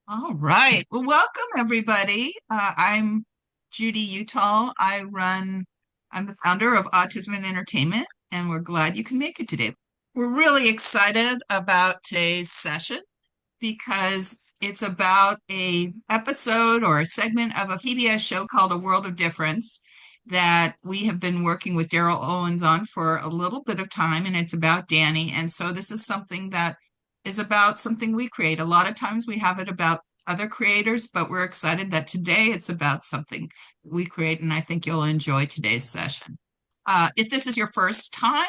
All right. Well, welcome everybody. I'm Judy Utall. I'm the founder of Autism In Entertainment, and we're glad you can make it today. We're really excited about today's session because it's about a episode or a segment of a PBS show called A World of Difference that we have been working with Darryl Owens on for a little bit of time, and it's about Dani. And so this is something that is about something we create. A lot of times we have it about other creators, but we're excited that today it's about something we create, and I think you'll enjoy today's session. If this is your first time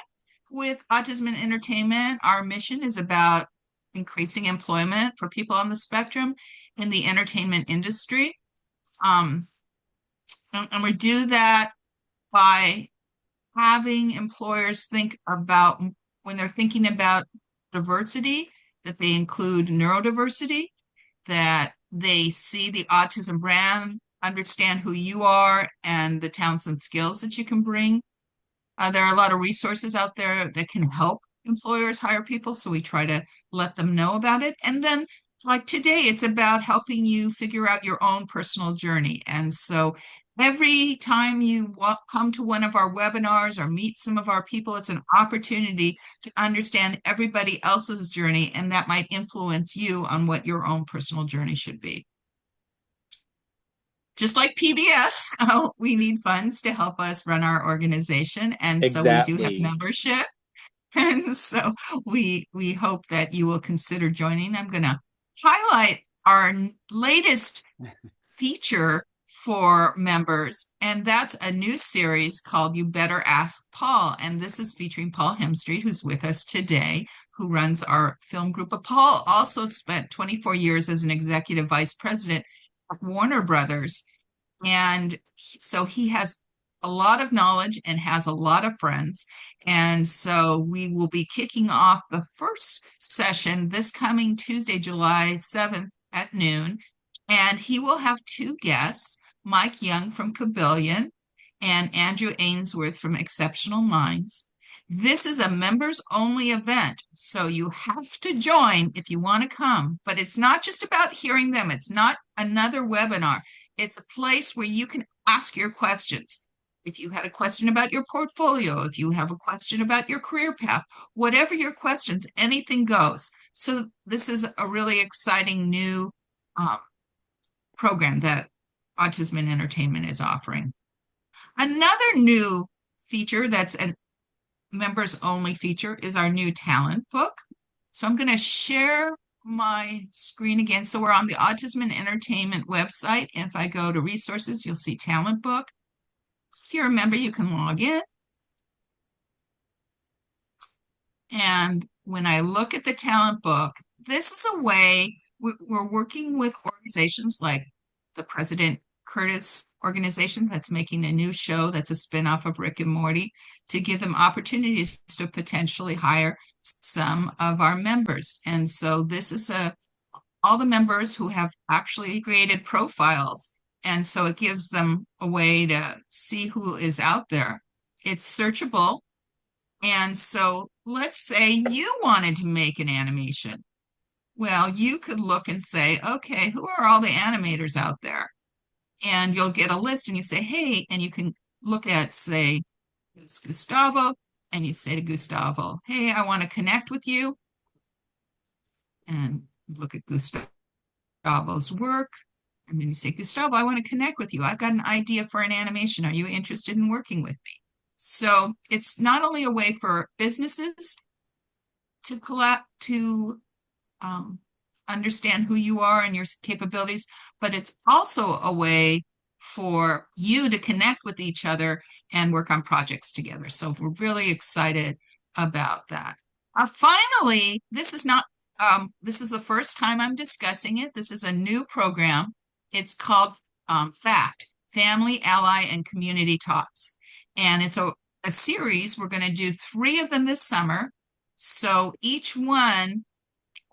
with Autism in Entertainment, our mission is about increasing employment for people on the spectrum in the entertainment industry. Um, and we do that by having employers think about, when they're thinking about diversity, that they include neurodiversity, that they see the autism brand, understand who you are and the talents and skills that you can bring. There are a lot of resources out there that can help employers hire people, so we try to let them know about it. And then, like today, it's about helping you figure out your own personal journey. And so every time you come to one of our webinars or meet some of our people, it's an opportunity to understand everybody else's journey, and that might influence you on what your own personal journey should be. Just like PBS, we need funds to help us run our organization. And so we do have Exactly. membership. And so we hope that you will consider joining. I'm going to highlight our latest feature for members, and that's a new series called You Better Ask Paul. And this is featuring Paul Hemstreet, who's with us today, who runs our film group. But Paul also spent 24 years as an executive vice president at Warner Brothers. And so he has a lot of knowledge and has a lot of friends. And so we will be kicking off the first session this coming Tuesday, July 7th at noon. And he will have two guests, Mike Young from Cabillion and Andrew Ainsworth from Exceptional Minds. This is a members only event, so you have to join if you want to come. But it's not just about hearing them, it's not another webinar. It's a place where you can ask your questions. If you had a question about your portfolio, if you have a question about your career path, whatever your questions, anything goes. So this is a really exciting new um, program that Autism in Entertainment is offering. Another new feature that's a members only feature is our new talent book. So I'm going to share my screen again. So we're on the Autism in Entertainment website. And if I go to resources, you'll see talent book. If you're a member, you can log in. And when I look at the talent book, this is a way we're working with organizations like the President Curtis organization that's making a new show that's a spinoff of Rick and Morty to give them opportunities to potentially hire some of our members. And so this is all the members who have actually created profiles. And so it gives them a way to see who is out there. It's searchable. And so let's say you wanted to make an animation. Well, you could look and say, okay, who are all the animators out there? And you'll get a list and you say, hey, and you can look at, say, it's Gustavo, and you say to Gustavo, hey, I want to connect with you. And you look at Gustavo's work. And then you say, Gustavo, I want to connect with you. I've got an idea for an animation. Are you interested in working with me? So it's not only a way for businesses to um, understand who you are and your capabilities, but it's also a way for you to connect with each other and work on projects together. So we're really excited about that. Finally, this is the first time I'm discussing it. This is a new program. It's called FACT, Family, Ally, and Community Talks. And it's a series. We're going to do 3 of them this summer. So each one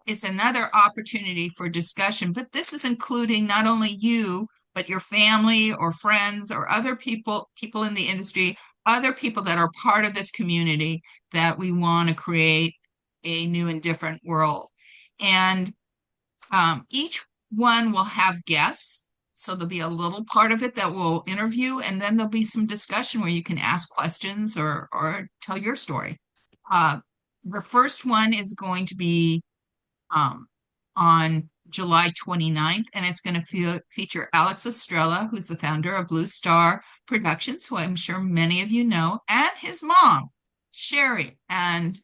is another opportunity for discussion, but this is including not only you, but your family or friends or other people in the industry, other people that are part of this community that we want to create a new and different world. And each one will have guests. So there'll be a little part of it that we'll interview, and then there'll be some discussion where you can ask questions or tell your story. The first one is going to be on July 29th, and it's going to feature Alex Estrella, who's the founder of Blue Star Productions, who I'm sure many of you know, and his mom, Sherry. And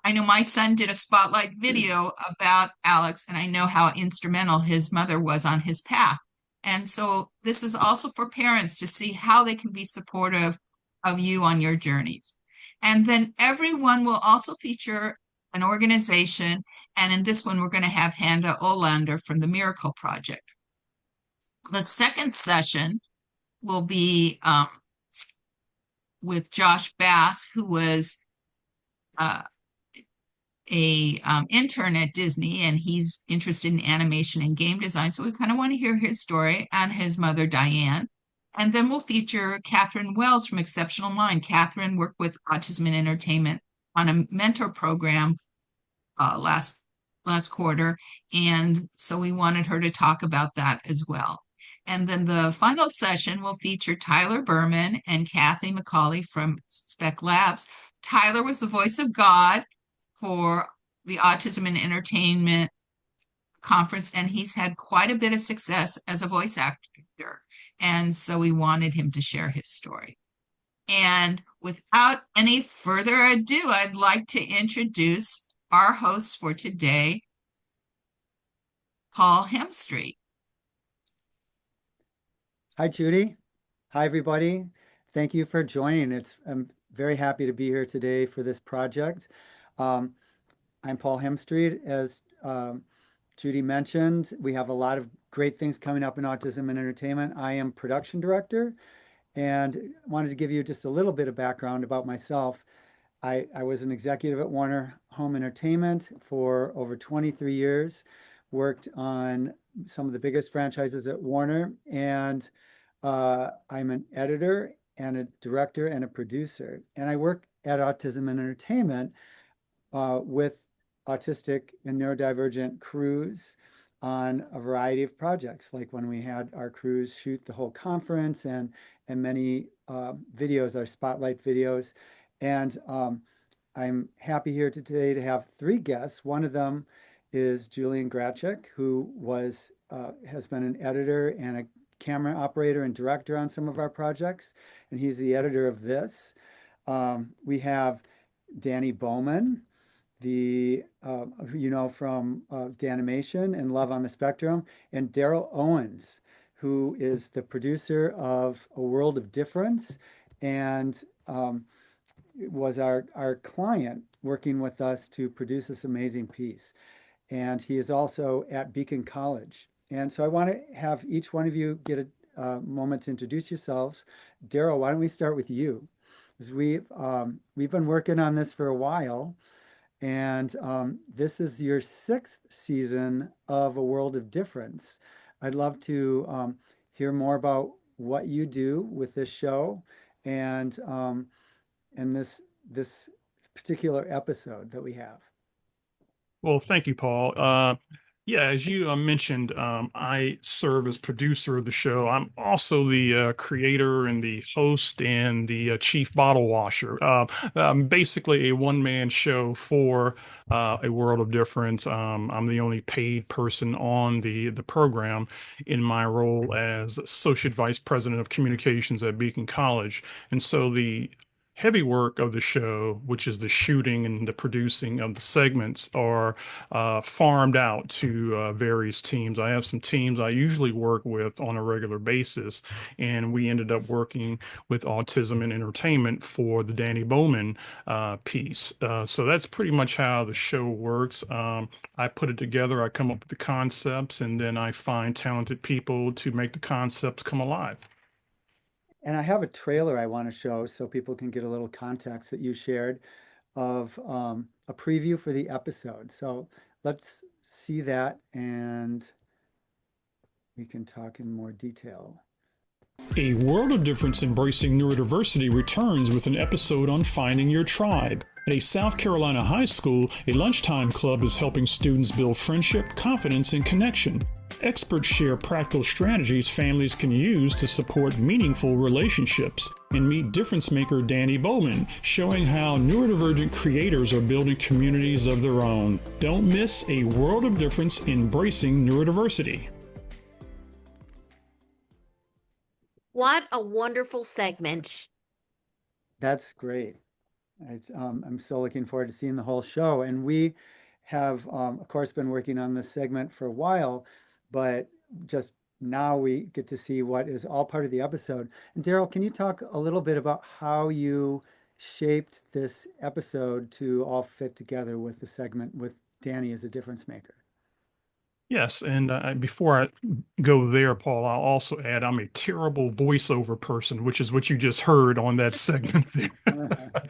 I know my son did a spotlight video about Alex, and I know how instrumental his mother was on his path. And so this is also for parents to see how they can be supportive of you on your journeys. And then everyone will also feature an organization. And in this one, we're going to have Handa Olander from the Miracle Project. The second session will be with Josh Bass, who was a intern at Disney, and he's interested in animation and game design. So we kind of want to hear his story and his mother, Diane. And then we'll feature Catherine Wells from Exceptional Mind. Catherine worked with Autism In Entertainment on a mentor program last quarter. And so we wanted her to talk about that as well. And then the final session will feature Tyler Berman and Kathy McCauley from Spec Labs. Tyler was the voice of God for the Autism In Entertainment conference, and he's had quite a bit of success as a voice actor. And so we wanted him to share his story. And without any further ado, I'd like to introduce our host for today, Paul Hemstreet. Hi, Judy. Hi, everybody. Thank you for joining. I'm very happy to be here today for this project. I'm Paul Hemstreet. As Judy mentioned, we have a lot of great things coming up in Autism In Entertainment. I am production director, and wanted to give you just a little bit of background about myself. I was an executive at Warner Home Entertainment for over 23 years, worked on some of the biggest franchises at Warner, and I'm an editor and a director and a producer. And I work at Autism In Entertainment with autistic and neurodivergent crews on a variety of projects, like when we had our crews shoot the whole conference and many videos, our spotlight videos. And I'm happy here today to have three guests. One of them is Julian Grajczak, who has been an editor and a camera operator and director on some of our projects, and he's the editor of this. We have Dani Bowman, who you know from DaniMation and Love on the Spectrum, and Darryl Owens, who is the producer of A World of Difference, and was our client working with us to produce this amazing piece. And he is also at Beacon College. And so I want to have each one of you get a moment to introduce yourselves. Darryl, why don't we start with you? Because we've been working on this for a while, and this is your sixth season of A World of Difference. I'd love to hear more about what you do with this show and this particular episode that we have. Well, thank you, Paul. Yeah, as you mentioned, I serve as producer of the show. I'm also the creator and the host and the chief bottle washer. I'm basically a one-man show for A World of Difference. I'm the only paid person on the program in my role as Associate Vice President of Communications at Beacon College. And so the heavy work of the show, which is the shooting and the producing of the segments, are farmed out to various teams. I have some teams I usually work with on a regular basis, and we ended up working with Autism In Entertainment for the Dani Bowman piece. So that's pretty much how the show works. I put it together, I come up with the concepts, and then I find talented people to make the concepts come alive. And I have a trailer I want to show so people can get a little context that you shared of a preview for the episode. So let's see that and we can talk in more detail. A World of Difference Embracing Neurodiversity returns with an episode on finding your tribe. At a South Carolina high school, a lunchtime club is helping students build friendship, confidence, and connection. Experts share practical strategies families can use to support meaningful relationships. And meet difference maker Dani Bowman, showing how neurodivergent creators are building communities of their own. Don't miss A World of Difference Embracing Neurodiversity. What a wonderful segment. That's great. I'm so looking forward to seeing the whole show. And we have, of course, been working on this segment for a while, but just now we get to see what is all part of the episode. And Darryl, can you talk a little bit about how you shaped this episode to all fit together with the segment with Dani as a difference maker? Yes, and before I go there, Paul, I'll also add I'm a terrible voiceover person, which is what you just heard on that segment there.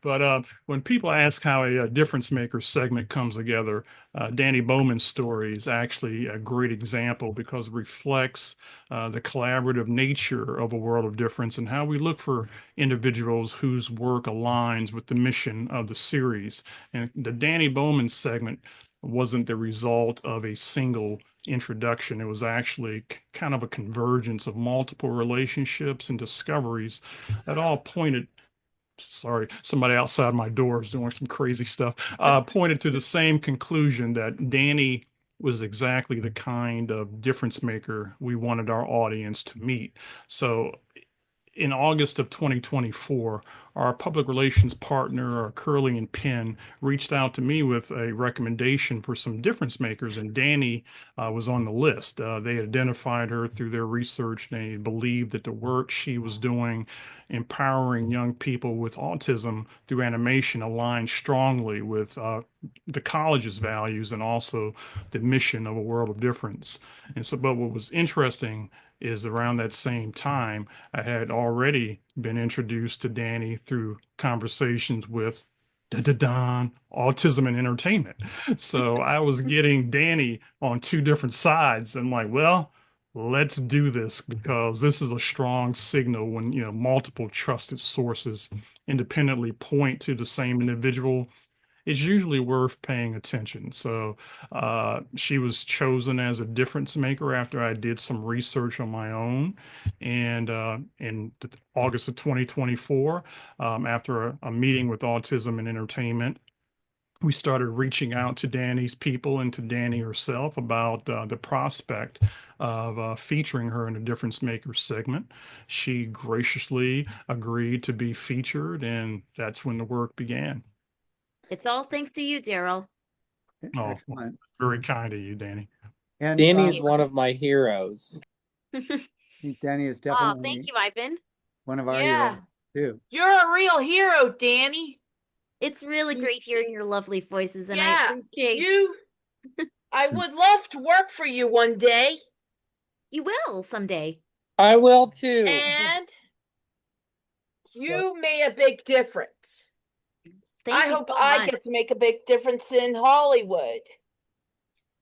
But when people ask how a difference maker segment comes together, Dani Bowman Story is actually a great example because it reflects the collaborative nature of A World of Difference and how we look for individuals whose work aligns with the mission of the series. And the Dani Bowman segment wasn't the result of a single introduction. It was actually kind of a convergence of multiple relationships and discoveries that all pointed, sorry, somebody outside my door is doing some crazy stuff, pointed to the same conclusion that Dani was exactly the kind of difference maker we wanted our audience to meet. So in August of 2024, our public relations partner, Curly and Penn, reached out to me with a recommendation for some difference makers, and Dani was on the list. They identified her through their research. They believed that the work she was doing, empowering young people with autism through animation, aligned strongly with the college's values and also the mission of A World of Difference. And so, but what was interesting is around that same time, I had already been introduced to Dani through conversations with Autism In Entertainment. So I was getting Dani on two different sides and like, well, let's do this because this is a strong signal when, you know, multiple trusted sources independently point to the same individual. It's usually worth paying attention. So she was chosen as a difference maker after I did some research on my own. And in August of 2024, after a meeting with Autism In Entertainment, we started reaching out to Dani's people and to Dani herself about the prospect of featuring her in a difference maker segment. She graciously agreed to be featured, and that's when the work began. It's all thanks to you, Darryl. Oh, Excellent. very kind of you, Dani. And Dani is one of my heroes. Dani is Oh, definitely thank you, Ivan. one of our Yeah. heroes too. You're a real hero, Dani. It's really great hearing your lovely voices, and Yeah, I appreciate you. I would love to work for you one day. you will someday. I will too. And you made a big difference. Thank I you hope so I much. get to make a big difference in Hollywood.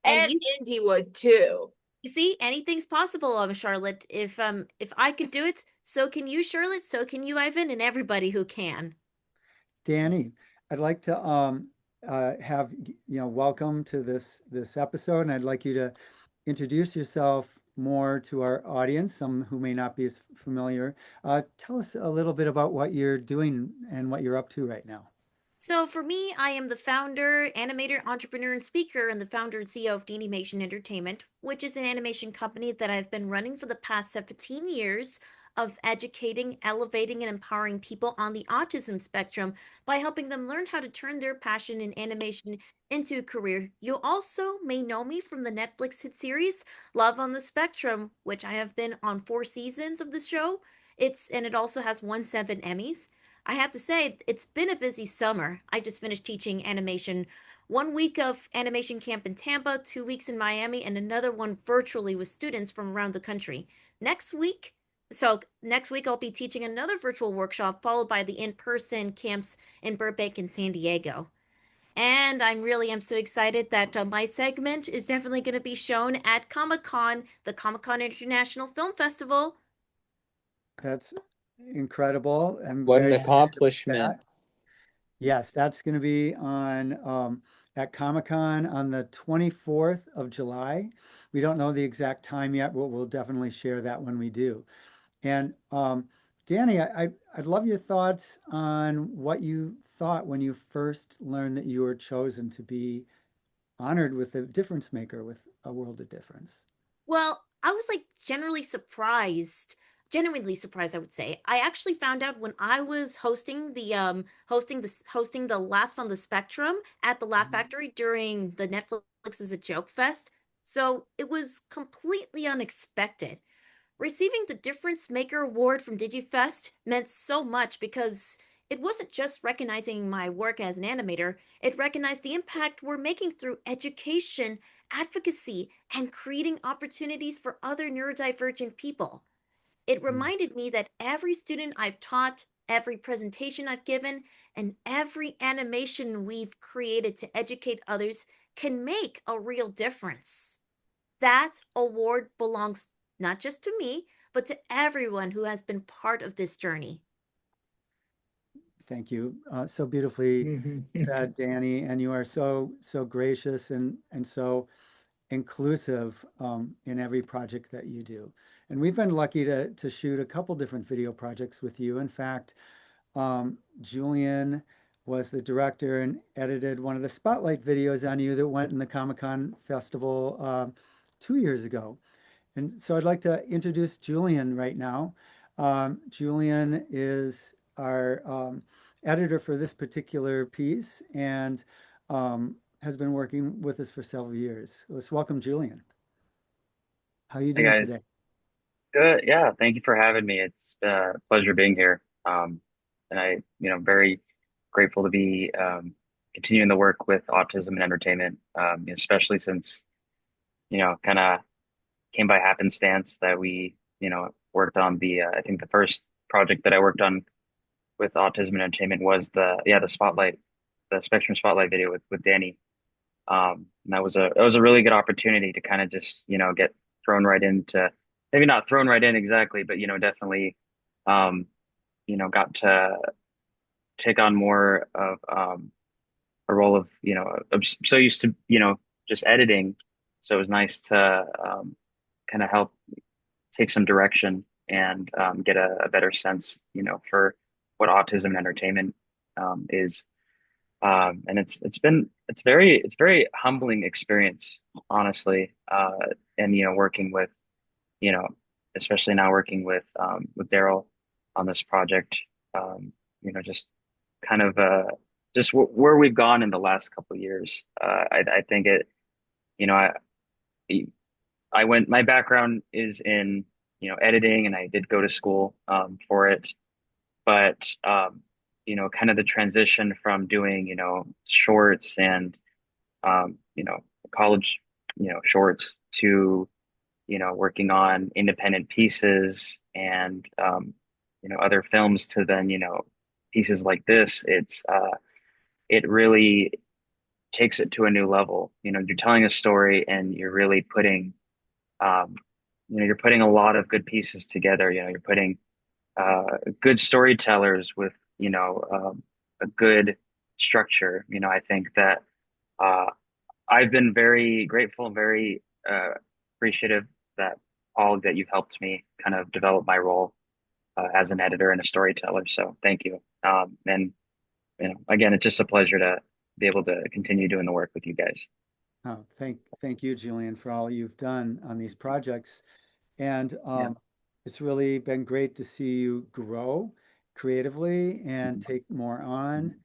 And Indywood too. You see, anything's possible, Charlotte. If I could do it, so can you, Charlotte. So can you, Ivan, and everybody who can. Dani, I'd like to have welcome to this episode, and I'd like you to introduce yourself more to our audience, some who may not be as familiar. Tell us a little bit about what you're doing and what you're up to right now. So for me, I am the founder, animator, entrepreneur, and speaker, and the founder and CEO of DaniMation Entertainment, which is an animation company that I've been running for the past 17 years of educating, elevating, and empowering people on the autism spectrum by helping them learn how to turn their passion in animation into a career. You also may know me from the Netflix hit series Love on the Spectrum, which I have been on 4 seasons of the show. It also has won 7 Emmys. I have to say, it's been a busy summer. I just finished teaching animation. 1 week of animation camp in Tampa, 2 weeks in Miami, and another one virtually with students from around the country. Next week I'll be teaching another virtual workshop, followed by the in-person camps in Burbank and San Diego. And I really am so excited that my segment is definitely going to be shown at Comic-Con, the Comic-Con International Film Festival. That's incredible. What an accomplishment. Yes, that's going to be on at Comic-Con on the 24th of July. We don't know the exact time yet, but we'll definitely share that when we do. And Dani, I'd love your thoughts on what you thought when you first learned that you were chosen to be honored with the Difference Maker with A World of Difference. Well, I was like genuinely surprised, I would say. I actually found out when I was hosting the Laughs on the Spectrum at the Laugh Factory during the Netflix is a Joke Fest. So it was completely unexpected. Receiving the Difference Maker Award from DigiFest meant so much because it wasn't just recognizing my work as an animator, it recognized the impact we're making through education, advocacy, and creating opportunities for other neurodivergent people. It reminded me that every student I've taught, every presentation I've given, and every animation we've created to educate others can make a real difference. That award belongs not just to me, but to everyone who has been part of this journey. Thank you. So beautifully said, Dani, and you are so gracious and so inclusive in every project that you do. And we've been lucky to shoot a couple different video projects with you. In fact, Julian was the director and edited one of the spotlight videos on you that went in the Comic-Con Festival 2 years ago. And so I'd like to introduce Julian right now. Julian is our editor for this particular piece and has been working with us for several years. Let's welcome Julian. How are you Hey doing guys, today? good. Yeah, thank you for having me. It's been a pleasure being here. And very grateful to be continuing the work with Autism and Entertainment, especially since, kind of came by happenstance that we, worked on I think the first project that I worked on with Autism and Entertainment was the Spotlight, the Spectrum Spotlight video with Dani. And that was a really good opportunity to kind of just, get thrown right into, maybe not thrown right in exactly, but, definitely, got to take on more of, a role of, I'm so used to, just editing. So it was nice to, kind of help take some direction and, get a better sense, for what autism and entertainment, is. And it's very humbling experience, honestly. And working with, you know, especially now working with Darryl on this project, just kind of just where we've gone in the last couple of years. I think you know, my background is in, editing, and I did go to school for it, but kind of the transition from doing, shorts and college, shorts to, working on independent pieces and other films to then, pieces like this, it really takes it to a new level. You're telling a story and you're really putting um, you're putting a lot of good pieces together. You're putting good storytellers with a good structure. I think that uh, I've been very grateful and very appreciative that Paul, that you've helped me kind of develop my role as an editor and a storyteller. So thank you. And again, it's just a pleasure to be able to continue doing the work with you guys. Oh, thank you, Julian, for all you've done on these projects. And Yeah. it's really been great to see you grow creatively and take more on.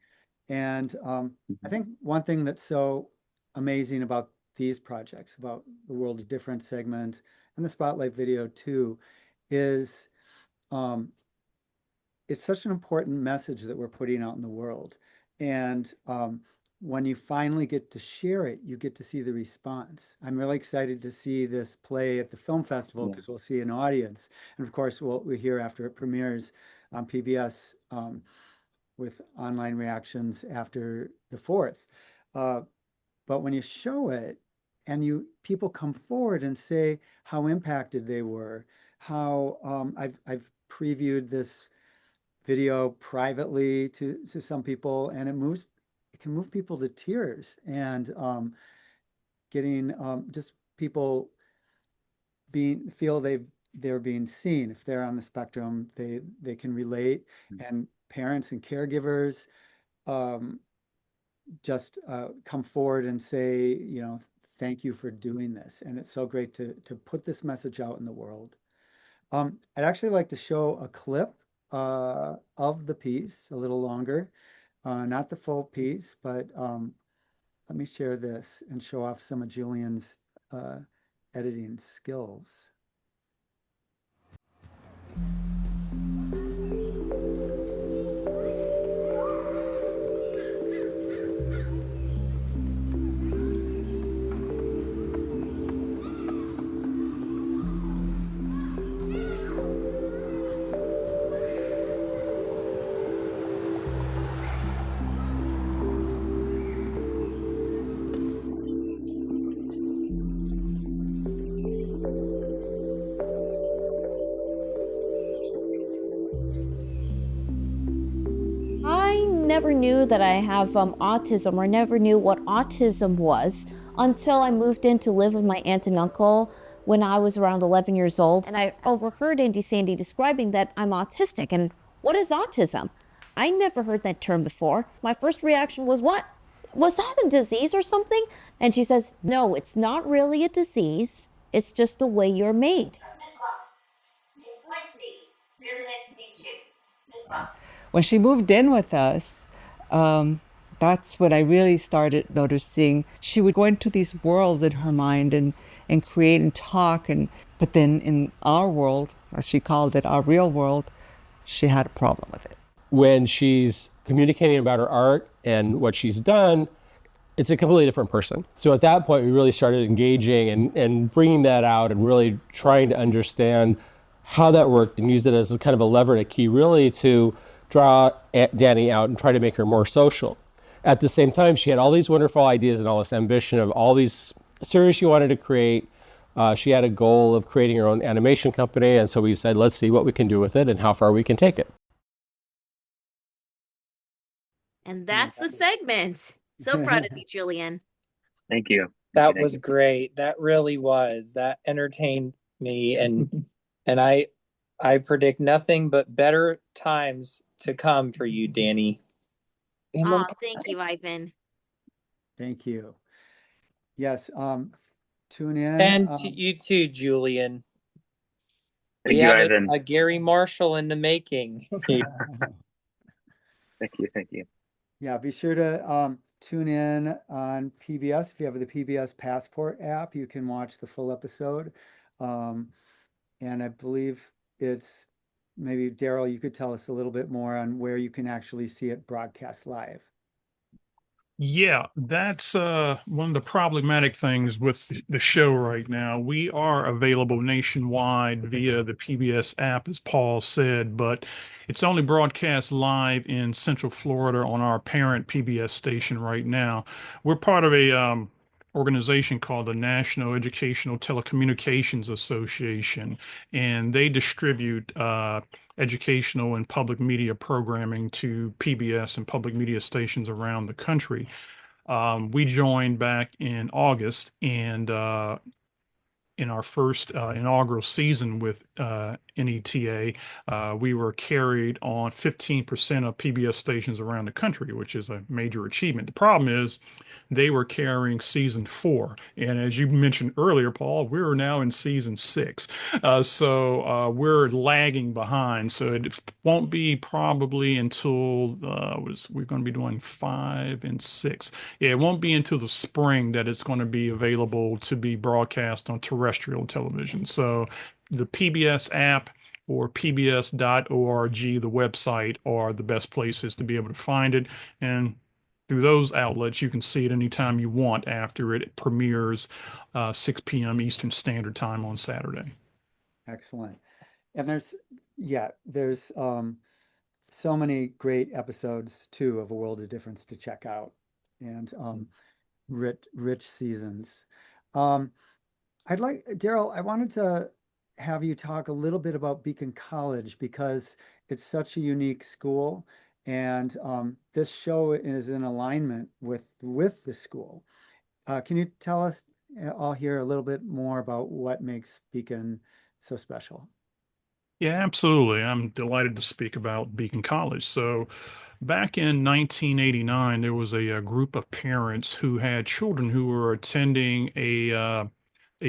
And I think one thing that's so amazing about these projects, about the World of Difference segment and the Spotlight video too, is um, it's such an important message that we're putting out in the world. And when you finally get to share it, you get to see the response. I'm really excited to see this play at the film festival Yeah. because we'll see an audience. And of course, we'll hear after it premieres on PBS with online reactions after the 4th. But when you show it and people come forward and say how impacted they were, how I've previewed video privately to some people, and it can move people to tears, and getting just people feel they're being seen. If they're on the spectrum, they can relate, and parents and caregivers just come forward and say, thank you for doing this. And it's so great to put this message out in the world. I'd actually like to show a clip of the piece, a little longer, not the full piece, but let me share this and show off some of Julian's editing skills. I never knew that I have autism, or never knew what autism was until I moved in to live with my aunt and uncle when I was around 11 years old. And I overheard Auntie Sandy describing that I'm autistic. And what is autism? I never heard that term before. My first reaction was, what? Was that a disease or something? And she says, no, it's not really a disease. It's just the way you're made. Really nice to meet you. When she moved in with us, that's when I really started noticing she would go into these worlds in her mind and create and talk. But then in our world, as she called it, our real world, she had a problem with it. When she's communicating about her art and what she's done, it's a completely different person. So at that point, we really started engaging and bringing that out and really trying to understand how that worked and use it as a kind of a lever and a key really to draw Dani out and try to make her more social. At the same time, she had all these wonderful ideas and all this ambition of all these series she wanted to create. She had a goal of creating her own animation company. And so we said, let's see what we can do with it and how far we can take it. And that's the segment. So proud of you, Julian. Thank you. That was great. That really was. That entertained me, and I predict nothing but better times to come for you, Dani. Oh, thank you, Ivan. Thank you. Yes, tune in. And to you too, Julian. Thank We you, have Ivan. a Gary Marshall in the making. Thank you. Thank you. Yeah, be sure to tune in on PBS. If you have the PBS Passport app, you can watch the full episode. And I believe it's maybe, Darryl, you could tell us a little bit more on where you can actually see it broadcast live. Yeah, that's one of the problematic things with the show right now. We are available nationwide via the PBS app, as Paul said, but it's only broadcast live in Central Florida on our parent PBS station right now. We're part of a organization called the National Educational Telecommunications Association, and they distribute educational and public media programming to PBS and public media stations around the country. We joined back in August, and in our first inaugural season with NETA, we were carried on 15% of PBS stations around the country, which is a major achievement. The problem is they were carrying season 4. And as you mentioned earlier, Paul, we're now in season 6. So we're lagging behind. So it won't be probably until we're going to be doing 5 and 6. Yeah, it won't be until the spring that it's going to be available to be broadcast on terrestrial television. So the PBS app or pbs.org, the website, are the best places to be able to find it. And through those outlets, you can see it anytime you want after it premieres 6 p.m. Eastern Standard Time on Saturday. Excellent. And there's so many great episodes too of A World of Difference to check out, and rich seasons. Darryl, I wanted to have you talk a little bit about Beacon College because it's such a unique school, and this show is in alignment with the school. Can you tell us all here a little bit more about what makes Beacon so special? Yeah, absolutely. I'm delighted to speak about Beacon College. So, back in 1989, there was a group of parents who had children who were attending a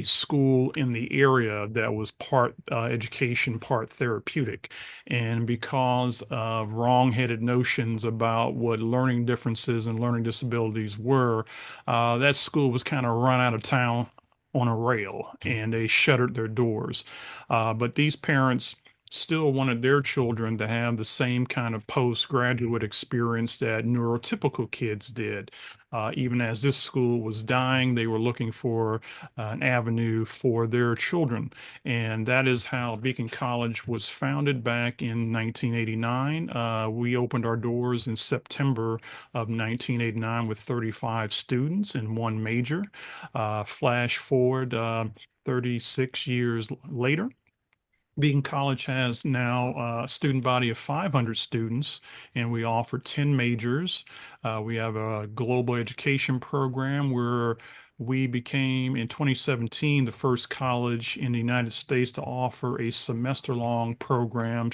school in the area that was part education, part therapeutic. And because of wrong-headed notions about what learning differences and learning disabilities were, that school was kind of run out of town on a rail, and they shuttered their doors. But these parents still wanted their children to have the same kind of postgraduate experience that neurotypical kids did. Even as this school was dying, they were looking for an avenue for their children. And that is how Beacon College was founded back in 1989. We opened our doors in September of 1989 with 35 students in one major. Flash forward 36 years later. Beacon College has now a student body of 500 students, and we offer 10 majors. We have a global education program where we became, in 2017, the first college in the United States to offer a semester-long program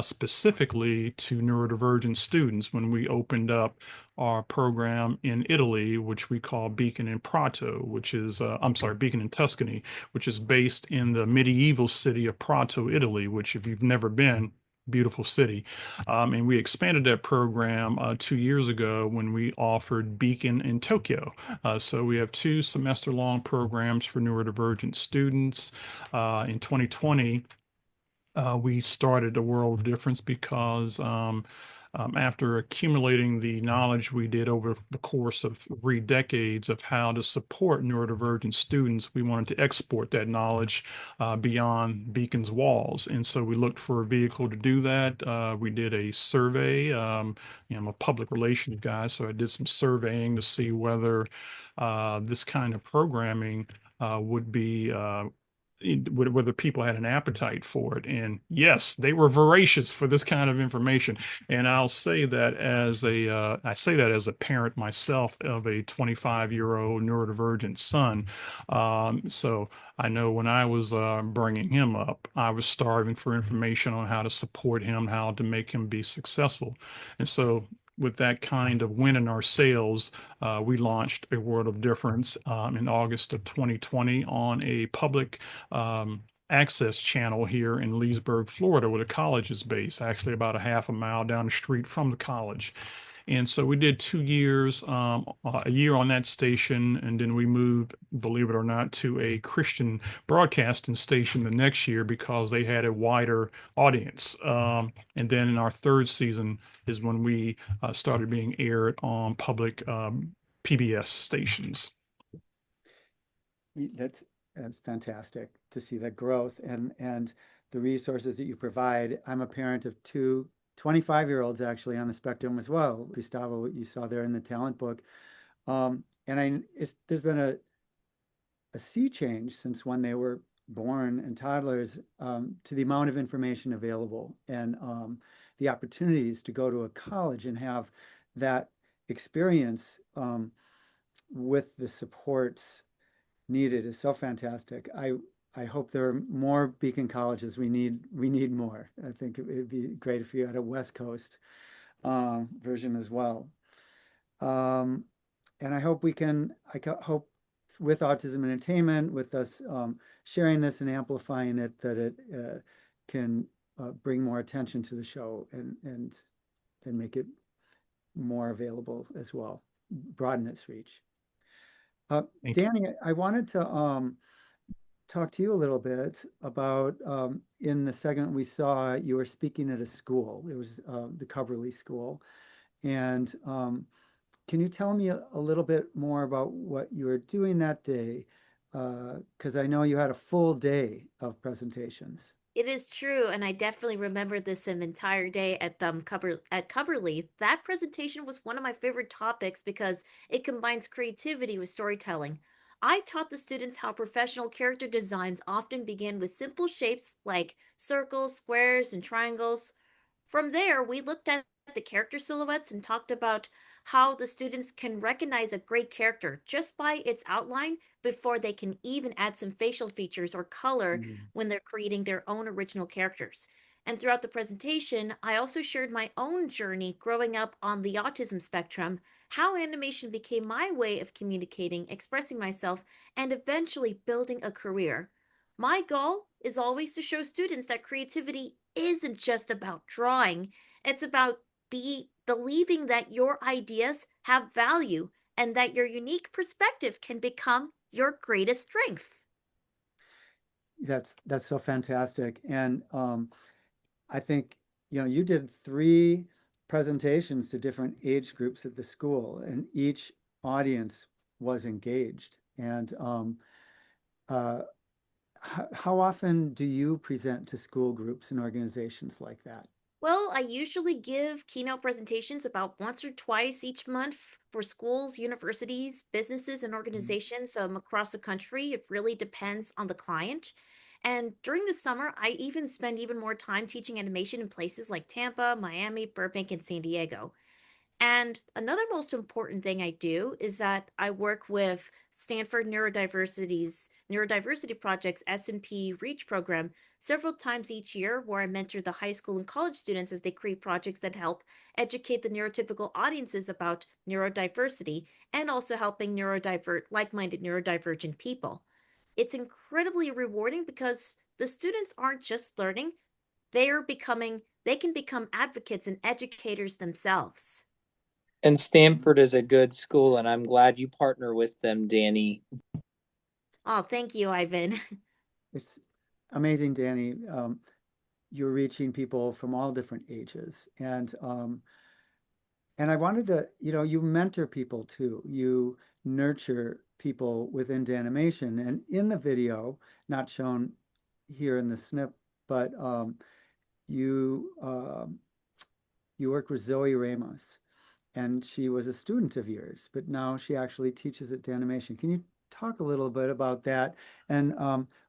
specifically to neurodivergent students when we opened up our program in Italy, which we call Beacon in Prato, which is, I'm sorry, Beacon in Tuscany, which is based in the medieval city of Prato, Italy, which, if you've never been, beautiful city. And we expanded that program 2 years ago when we offered Beacon in Tokyo. So we have two semester-long programs for neurodivergent students. In 2020, we started a world of difference because after accumulating the knowledge we did over the course of 3 decades of how to support neurodivergent students, we wanted to export that knowledge beyond Beacon's walls. And so we looked for a vehicle to do that. We did a survey. I'm a public relations guy, so I did some surveying to see whether this kind of programming would be whether people had an appetite for it. And yes, they were voracious for this kind of information. And I'll say that as I say that as a parent myself of a 25-year-old neurodivergent son. So I know when I was bringing him up, I was starving for information on how to support him, how to make him be successful. And so with that kind of win in our sales, we launched A World of Difference in August of 2020 on a public access channel here in Leesburg, Florida, where the college is based, actually about a half a mile down the street from the college. And so we did 2 years, a year on that station, and then we moved, believe it or not, to a Christian broadcasting station the next year because they had a wider audience. And then in our third season is when we started being aired on public PBS stations. That's fantastic to see that growth and the resources that you provide. I'm a parent of two 25-year-olds actually on the spectrum as well. Gustavo, what you saw there in the talent book. There's been a sea change since when they were born and toddlers to the amount of information available and the opportunities to go to a college and have that experience with the supports needed is so fantastic. I hope there are more Beacon colleges. We need more. I think it would be great if you had a West Coast version as well. And I hope hope with Autism In Entertainment, with us sharing this and amplifying it, that it can bring more attention to the show and make it more available as well, broaden its reach. Dani, I wanted to talk to you a little bit about in the segment we saw you were speaking at a school. It was the Coverly School. And can you tell me a little bit more about what you were doing that day? Because I know you had a full day of presentations. It is true, and I definitely remember this entire day at Coverly. That presentation was one of my favorite topics because it combines creativity with storytelling. I taught the students how professional character designs often begin with simple shapes like circles, squares, and triangles. From there, we looked at the character silhouettes and talked about how the students can recognize a great character just by its outline before they can even add some facial features or color when they're creating their own original characters. And throughout the presentation, I also shared my own journey growing up on the autism spectrum, how animation became my way of communicating, expressing myself, and eventually building a career. My goal is always to show students that creativity isn't just about drawing, it's about believing that your ideas have value and that your unique perspective can become your greatest strength. That's so fantastic. And I think, you did 3 presentations to different age groups at the school, and each audience was engaged. And uh, how often do you present to school groups and organizations like that? Well, I usually give keynote presentations about once or twice each month for schools, universities, businesses, and organizations across the country. It really depends on the client. And during the summer, I even spend even more time teaching animation in places like Tampa, Miami, Burbank, and San Diego. And another most important thing I do is that I work with Stanford Neurodiversity's Neurodiversity Project's S&P REACH program several times each year, where I mentor the high school and college students as they create projects that help educate the neurotypical audiences about neurodiversity and also helping like-minded neurodivergent people. It's incredibly rewarding because the students aren't just learning, they can become advocates and educators themselves. And Stanford is a good school, and I'm glad you partner with them, Dani. Oh, thank you, Ivan. It's amazing, Dani. You're reaching people from all different ages. And I wanted to, you mentor people too. You nurture people within DaniMation. And in the video, not shown here in the snip, but you you work with Zoe Ramos, and she was a student of yours, but now she actually teaches at DaniMation. Can you talk a little bit about that and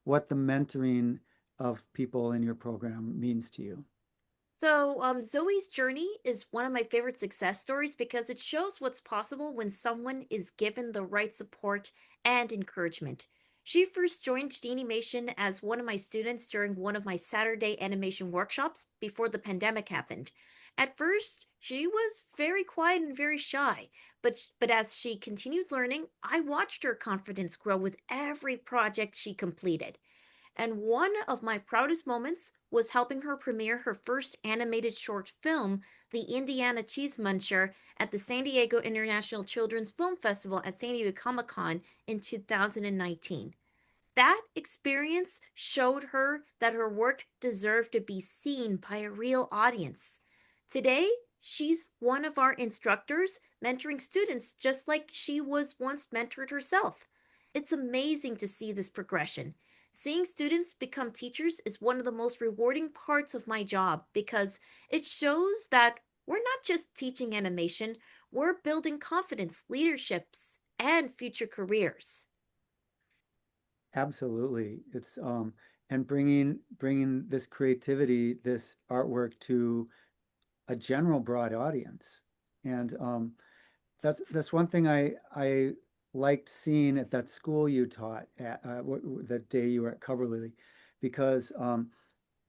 what the mentoring of people in your program means to you? So, Zoe's journey is one of my favorite success stories because it shows what's possible when someone is given the right support and encouragement. She first joined DaniMation as one of my students during one of my Saturday animation workshops before the pandemic happened. At first, she was very quiet and very shy, but as she continued learning, I watched her confidence grow with every project she completed. And one of my proudest moments was helping her premiere her first animated short film, The Indiana Cheese Muncher, at the San Diego International Children's Film Festival at San Diego Comic-Con in 2019. That experience showed her that her work deserved to be seen by a real audience. Today, she's one of our instructors, mentoring students just like she was once mentored herself. It's amazing to see this progression. Seeing students become teachers is one of the most rewarding parts of my job because it shows that we're not just teaching animation, we're building confidence, leaderships, and future careers. Absolutely. It's and bringing this creativity, this artwork to a general broad audience. And that's one thing I liked seeing at that school you taught at that day you were at Coverly, because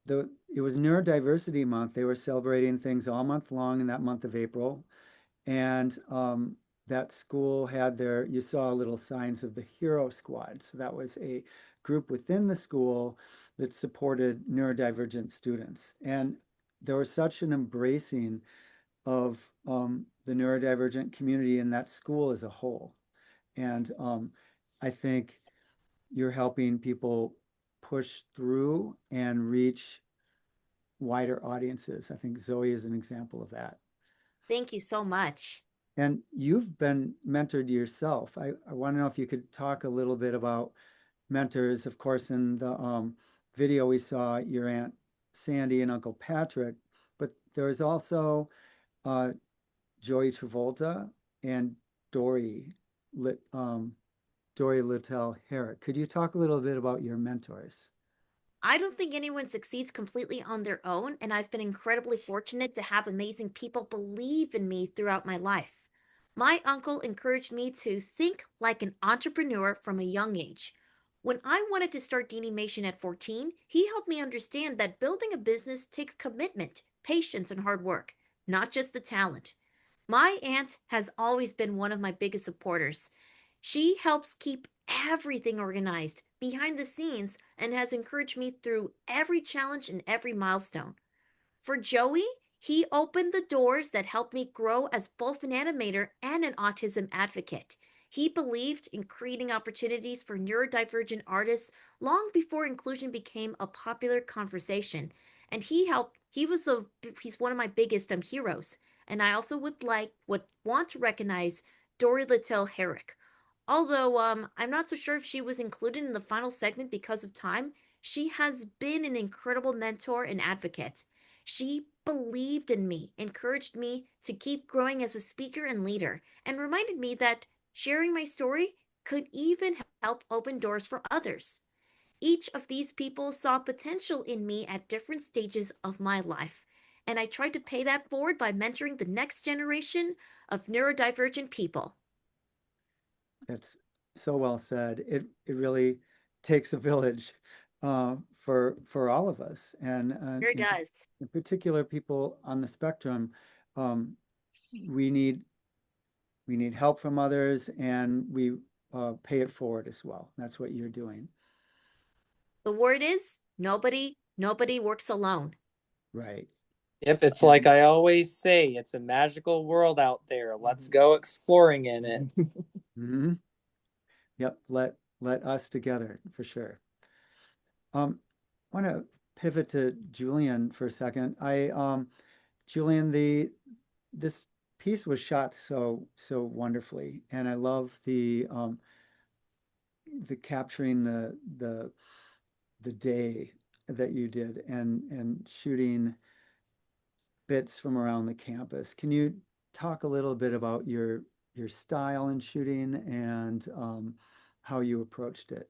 it was Neurodiversity Month. They were celebrating things all month long in that month of April, and that school had you saw little signs of the Hero Squad. So that was a group within the school that supported neurodivergent students, and there was such an embracing of the neurodivergent community in that school as a whole. And I think you're helping people push through and reach wider audiences. I think Zoe is an example of that. Thank you so much. And you've been mentored yourself. I want to know if you could talk a little bit about mentors. Of course, in the video we saw your Aunt Sandy and Uncle Patrick, but there's also Joey Travolta and Dory Dory Littell Herrick. Could you talk a little bit about your mentors? I don't think anyone succeeds completely on their own, and I've been incredibly fortunate to have amazing people believe in me throughout my life. My uncle encouraged me to think like an entrepreneur from a young age. When I wanted to start DaniMation at 14, he helped me understand that building a business takes commitment, patience, and hard work, not just the talent. My aunt has always been one of my biggest supporters. She helps keep everything organized behind the scenes and has encouraged me through every challenge and every milestone. For Joey, he opened the doors that helped me grow as both an animator and an autism advocate. He believed in creating opportunities for neurodivergent artists long before inclusion became a popular conversation. And he's one of my biggest heroes. And I also would want to recognize Dory Littell Herrick. Although I'm not so sure if she was included in the final segment because of time, she has been an incredible mentor and advocate. She believed in me, encouraged me to keep growing as a speaker and leader, and reminded me that sharing my story could even help open doors for others. Each of these people saw potential in me at different stages of my life, and I tried to pay that forward by mentoring the next generation of neurodivergent people. That's so well said. It really takes a village for all of us, and Sure does. in particular, people on the spectrum. Um, we need help from others, and we pay it forward as well. That's what you're doing. The word is nobody works alone. Right. Yep, it's like I always say, it's a magical world out there. Let's go exploring in it. Mm-hmm. Yep, let us together for sure. I want to pivot to Julian for a second. Julian, this piece was shot so wonderfully, and I love the capturing the day that you did and shooting bits from around the campus. Can you talk a little bit about your style in shooting and how you approached it?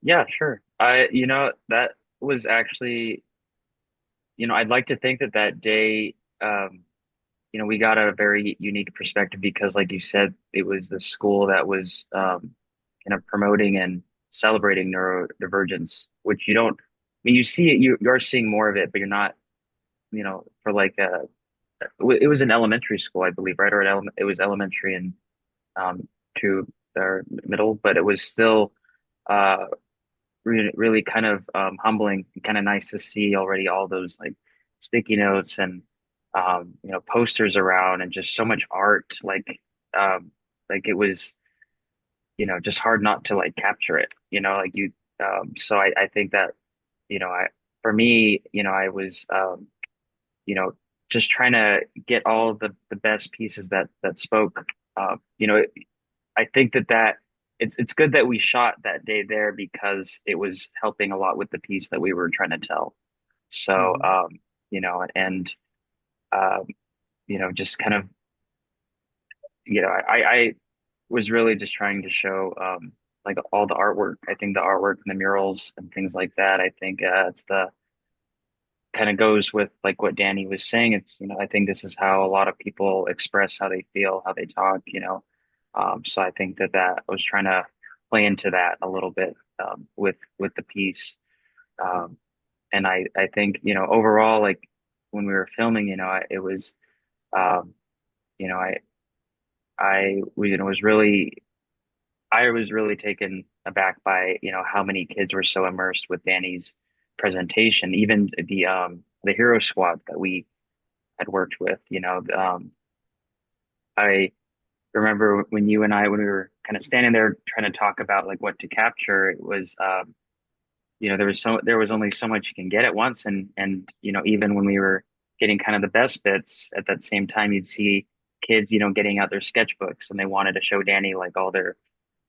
Yeah, sure. That was actually, I'd like to think that that day, we got a very unique perspective because, like you said, it was the school that was, promoting and celebrating neurodivergence, which you don't, I mean, you see it, you are seeing more of it, but you're not, for like, it was an elementary school, I believe, right? Or it was elementary and, to their middle, but it was still, uh, really kind of humbling and kind of nice to see already all those like sticky notes and posters around and just so much art like it was just hard not to like capture it like you so I think that I for me I was you know just trying to get all the best pieces that spoke you know I think that it's good that we shot that day there because it was helping a lot with the piece that we were trying to tell. So, Mhm. and um, just kind of, I was really just trying to show like all the artwork. I think the artwork and the murals and things like that. I think it's the kind of goes with like what Dani was saying. It's, I think this is how a lot of people express how they feel, how they talk. So I think that I was trying to play into that a little bit with the piece. Um, and I think, overall, like when we were filming, it was, um, you know, I was really taken aback by, how many kids were so immersed with Dani's presentation, even the hero squad that we had worked with, I remember when you and I, when we were kind of standing there trying to talk about like what to capture, it was, there was only so much you can get at once. And, even when we were getting kind of the best bits at that same time, you'd see kids, getting out their sketchbooks and they wanted to show Dani like all their,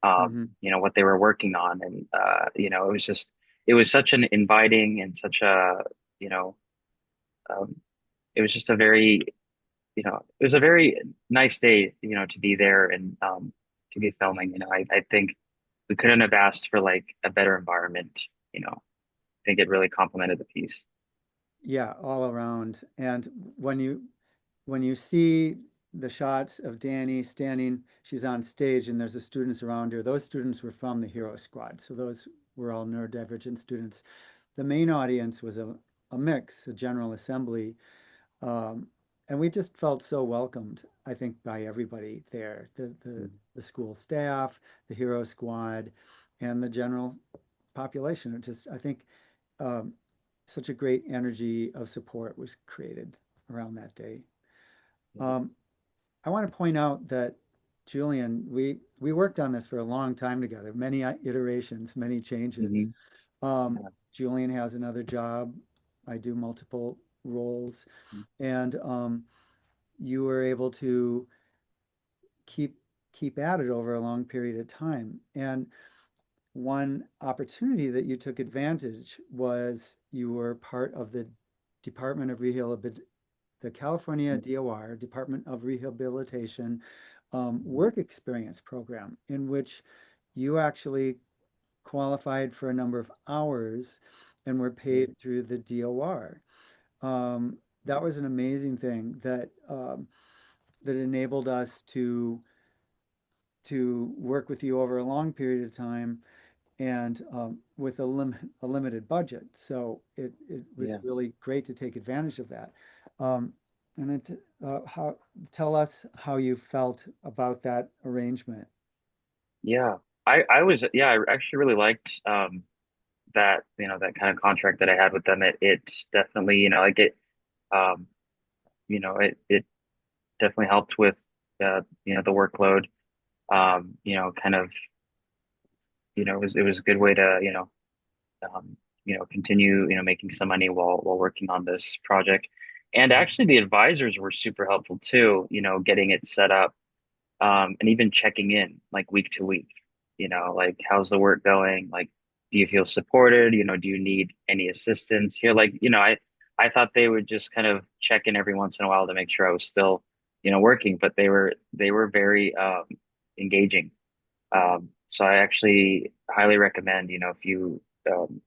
Mhm. what they were working on. And, it was such an inviting and such a, you know, um, it was just a very, it was a very nice day, to be there and to be filming. I think we couldn't have asked for like a better environment. I think it really complemented the piece. Yeah, all around. And when you see the shots of Dani standing, she's on stage and there's the students around her. Those students were from the Hero Squad. So those were all neurodivergent students. The main audience was a mix, a general assembly. Um, and we just felt so welcomed, I think, by everybody there, the school staff, the Hero Squad, and the general population. It just, I think, um, such a great energy of support was created around that day. Um, I want to point out that Julian, we worked on this for a long time together, many iterations, many changes. Hmm. Julian has another job. I do multiple roles, and you were able to keep keep at it over a long period of time. And one opportunity that you took advantage was you were part of the Department of Rehabilitation, the California DOR, Department of Rehabilitation work experience program, in which you actually qualified for a number of hours and were paid through the DOR. That was an amazing thing that enabled us to work with you over a long period of time and with a limited budget. So it was Yeah. really great to take advantage of that. And how tell us how you felt about that arrangement. Yeah. I actually really liked that, that kind of contract that I had with them. It definitely, like um, it definitely helped with the workload. Kind of, it was a good way to, continue, making some money while working on this project. And actually the advisors were super helpful too, getting it set up, and even checking in like week to week, like how's the work going? Like, do you feel supported? Do you need any assistance here? Like, I thought they would just kind of check in every once in a while to make sure I was still, working, but they were very engaging. So I actually highly recommend, if you um,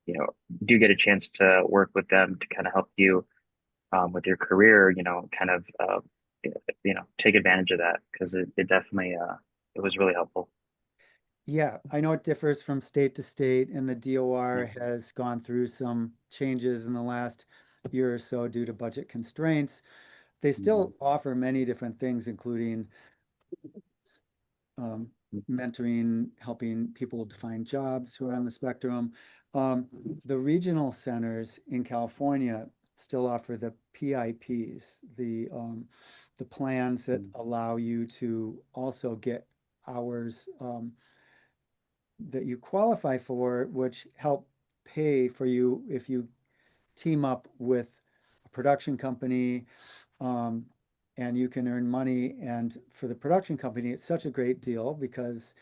you know, do get a chance to work with them to kind of help you with your career, kind of take advantage of that because it definitely it was really helpful. Yeah, I know it differs from state to state, and the DOR has gone through some changes in the last year or so due to budget constraints. They still offer many different things, including um, mentoring, helping people to find jobs who are on the spectrum. The regional centers in California still offer the PIPs, the plans that allow you to also get hours that you qualify for, which help pay for you if you team up with a production company, um, and you can earn money. And for the production company, it's such a great deal because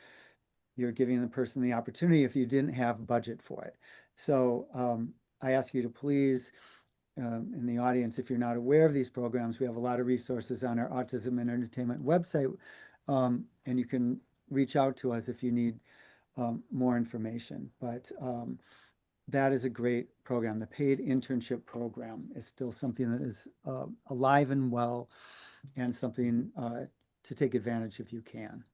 you're giving the person the opportunity if you didn't have budget for it. So I ask you to please, in the audience, if you're not aware of these programs, we have a lot of resources on our Autism and Entertainment website, and you can reach out to us if you need more information. But that is a great program. The paid internship program is still something that is alive and well, and something to take advantage if you can.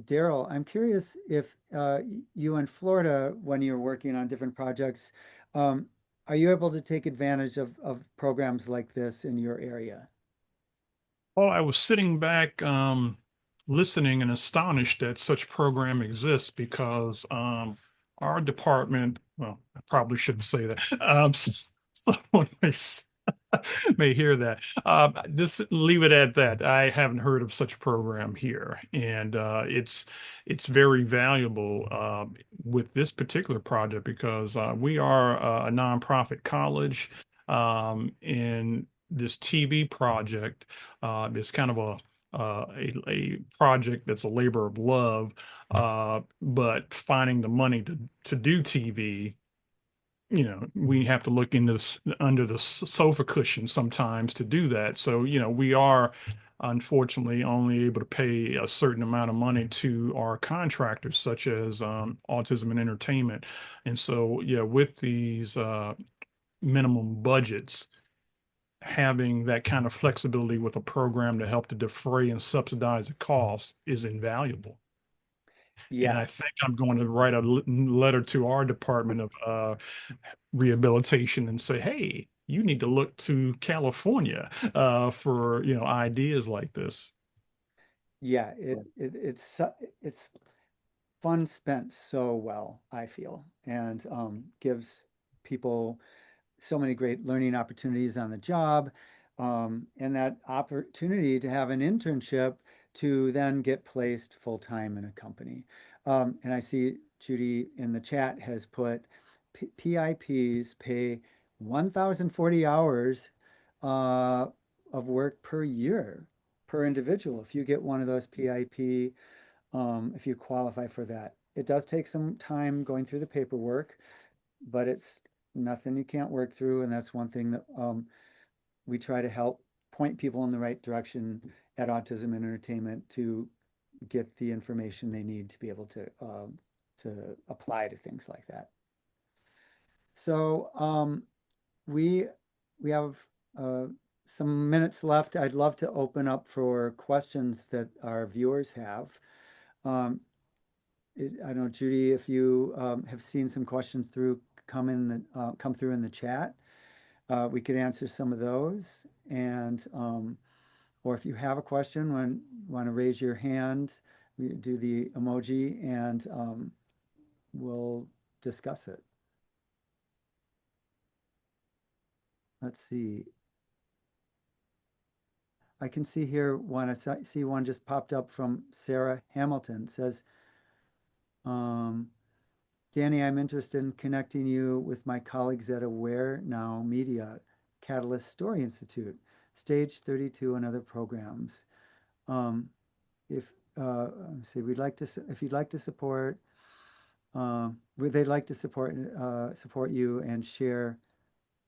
Darryl, I'm curious if you in Florida, when you're working on different projects, are you able to take advantage of programs like this in your area? Well, I was sitting back, listening and astonished that such program exists because our department, well, I probably shouldn't say that. Someone may hear that. Just leave it at that. I haven't heard of such a program here, and it's very valuable with this particular project because we are a nonprofit college, and this TV project is kind of a project that's a labor of love, but finding the money to do TV, we have to look into under the sofa cushion sometimes to do that. So, we are unfortunately only able to pay a certain amount of money to our contractors, such as Autism and Entertainment. And so, yeah, with these minimum budgets, having that kind of flexibility with a program to help to defray and subsidize the cost is invaluable. And I think I'm going to write a letter to our Department of Rehabilitation and say, hey, you need to look to California for, you know, ideas like this. Yeah, it's fun spent so well, I feel, and gives people so many great learning opportunities on the job, and that opportunity to have an internship to then get placed full time in a company. And I see Judy in the chat has put PIPs pay 1,040 hours of work per year per individual. If you get one of those PIP, if you qualify for that, it does take some time going through the paperwork, but it's nothing you can't work through. And that's one thing that we try to help point people in the right direction at Autism and Entertainment to get the information they need to be able to apply to things like that. So we have some minutes left. I'd love to open up for questions that our viewers have. I don't know, Judy, if you have seen some questions come through in the chat, we could answer some of those. And or if you have a question, want to raise your hand, we do the emoji, and we'll discuss it. Let's see. I can see here one. I see one just popped up from Sarah Hamilton. It says, Dani, I'm interested in connecting you with my colleagues at Aware Now Media, Catalyst Story Institute, Stage 32, and other programs. If we'd like to, if you'd like to support, they'd like to support you and share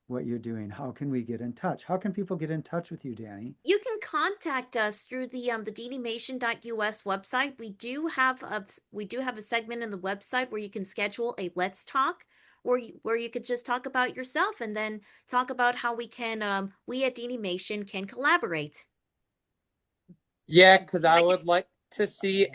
what you're doing. How can we get in touch? How can people get in touch with you, Dani? You can contact us through the DaniMation.us website. We do have a segment in the website where you can schedule a Let's Talk, where you could just talk about yourself and then talk about how we can we at DaniMation can collaborate. Yeah, because I would like to see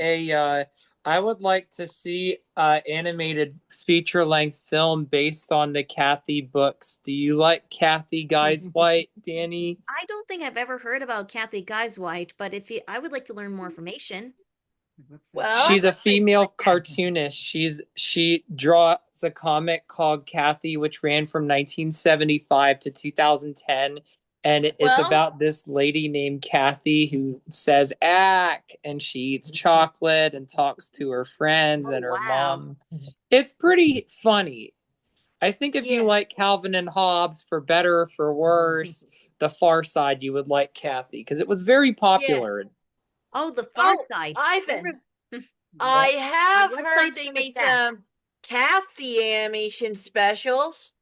animated feature-length film based on the Kathy books. Do you like Kathy Guys White, Dani? I don't think I've ever heard about Kathy Guys White, but I would like to learn more information. Well, She's a female cartoonist. She draws a comic called Kathy, which ran from 1975 to 2010. And it's about this lady named Kathy who says "ack," and she eats chocolate and talks to her friends and her mom. It's pretty funny. I think if you like Calvin and Hobbes, for better or for worse, The Far Side, you would like Kathy because it was very popular. Yeah. Oh, The Far Side. Ivan, I have heard they made some Kathy animation specials.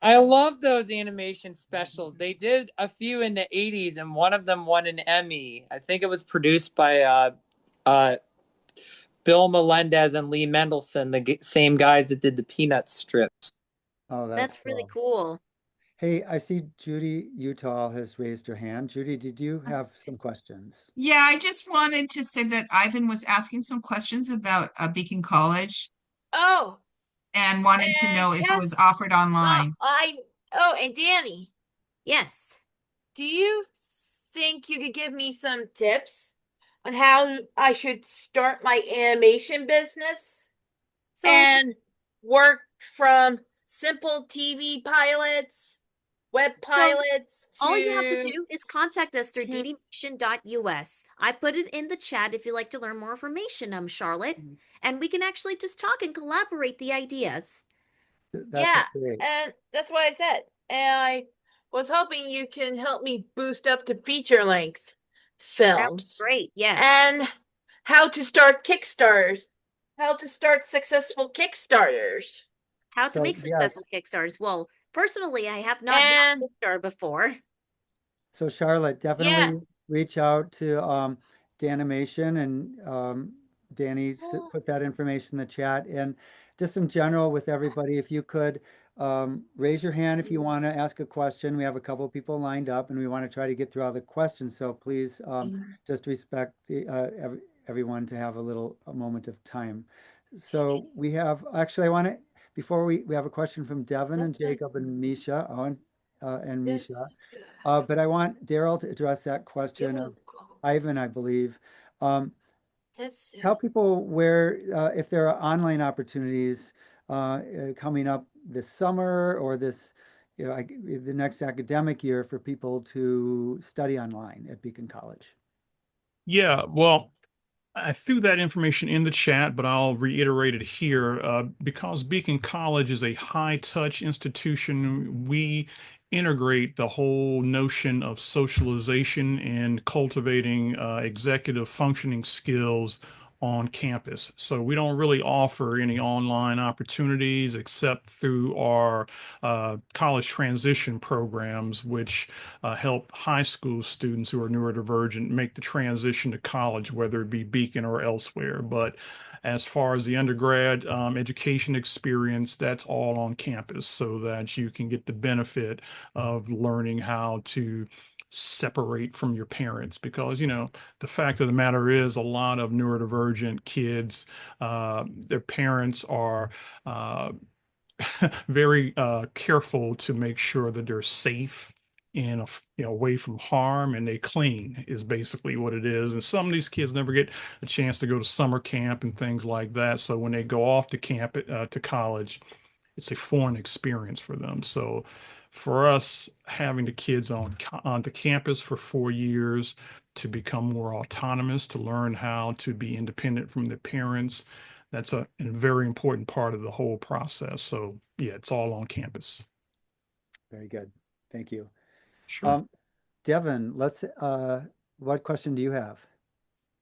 I love those animation specials. They did a few in the 80s, and one of them won an Emmy. I think it was produced by Bill Melendez and Lee Mendelsohn, the same guys that did the Peanuts strips. Oh, that's really cool. Hey, I see Judy Utah has raised her hand. Judy, did you have some questions? Yeah, I just wanted to say that Ivan was asking some questions about Beacon College. Oh. And wanted to know if it was offered online. And Dani. Yes. Do you think you could give me some tips on how I should start my animation business and work from simple TV pilots, web pilots? All you have to do is contact us through DaniMation.us. I put it in the chat if you'd like to learn more information, Charlotte, and we can actually just talk and collaborate the ideas. Great. And that's what I said. And I was hoping you can help me boost up to feature-length films. Great, yes. And how to start Kickstarters. How to start successful Kickstarters. How to make successful Kickstarters. Well, personally, I have not done Kickstarter before. So Charlotte, definitely reach out to DaniMation, and Dani put that information in the chat. And just in general with everybody, if you could raise your hand if you want to ask a question. We have a couple of people lined up and we want to try to get through all the questions. So please just respect everyone to have a moment of time. So we have, actually, I want to, before we have a question from Devin and Jacob and Misha, Owen and Misha. But I want Darryl to address that question of Ivan, I believe. Tell people where, if there are online opportunities coming up this summer or this, the next academic year for people to study online at Beacon College. Yeah, well, I threw that information in the chat, but I'll reiterate it here. Because Beacon College is a high-touch institution, we integrate the whole notion of socialization and cultivating executive functioning skills on campus. So we don't really offer any online opportunities except through our college transition programs, which help high school students who are neurodivergent make the transition to college, whether it be Beacon or elsewhere. But as far as the undergrad education experience, that's all on campus so that you can get the benefit of learning how to separate from your parents, because the fact of the matter is a lot of neurodivergent kids, their parents are very careful to make sure that they're safe and away from harm, and they clean is basically what it is. And some of these kids never get a chance to go to summer camp and things like that, so when they go off to camp to college, it's a foreign experience for them. So for us, having the kids on the campus for 4 years to become more autonomous, to learn how to be independent from their parents, that's a very important part of the whole process. So yeah, it's all on campus. Very good. Thank you. Sure. Devin, what question do you have?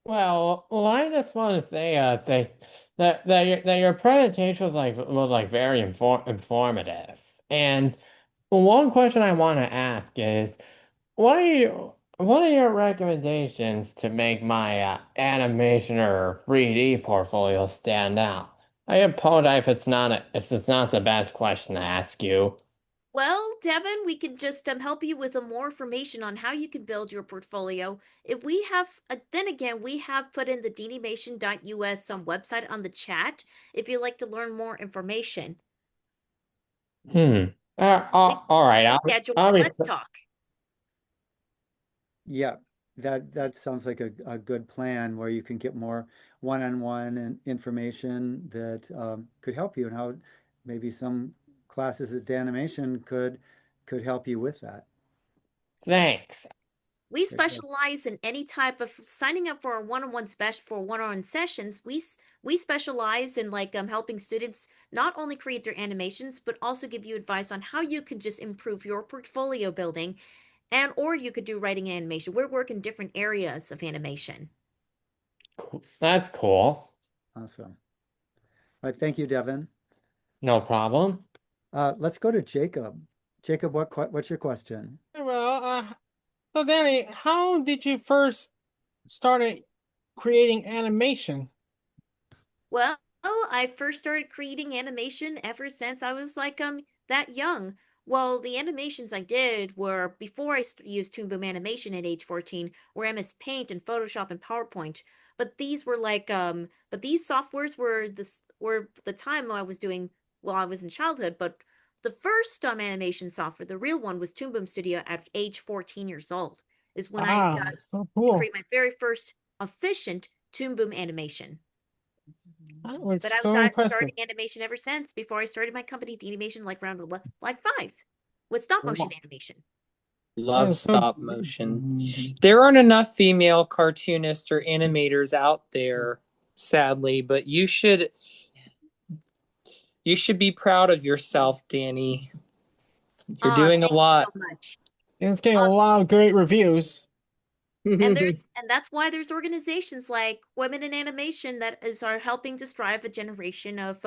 Well, I just want to say that your presentation was very informative. And one question I want to ask is, what are your recommendations to make my animation or 3D portfolio stand out? I apologize if it's not the best question to ask you. Well, Devin, we can just help you with more information on how you can build your portfolio. If we have, then again, we have put in the DaniMation.us website on the chat if you'd like to learn more information. All right. Let's talk. Yeah, that sounds like a good plan where you can get more one-on-one information that could help you, and how maybe some classes at DaniMation could help you with that. Thanks. We specialize in any type of signing up for a one-on-one sessions. We specialize in helping students not only create their animations, but also give you advice on how you can just improve your portfolio building, or you could do writing and animation. We work in different areas of animation. Cool. That's cool. Awesome. All right, thank you, Devin. No problem. Let's go to Jacob. Jacob, what's your question? Well, so Dani, how did you first started creating animation? Well, I first started creating animation ever since I was that young. Well, the animations I did were before I used Toon Boom Animation at age 14, were MS Paint and Photoshop and PowerPoint. But these were but these softwares were the time I was doing while I was in childhood. But the first animation software, the real one, was Toon Boom Studio at age 14 years old. Is when I got so cool. to create my very first efficient Toon Boom animation. But I've started animation ever since. Before I started my company, DaniMation, around 5 with stop motion animation. Love stop motion. There aren't enough female cartoonists or animators out there, sadly, but you should be proud of yourself, Dani. You're doing a lot. Thank you so much. It's getting a lot of great reviews. And that's why there's organizations like Women in Animation that are helping to strive a generation of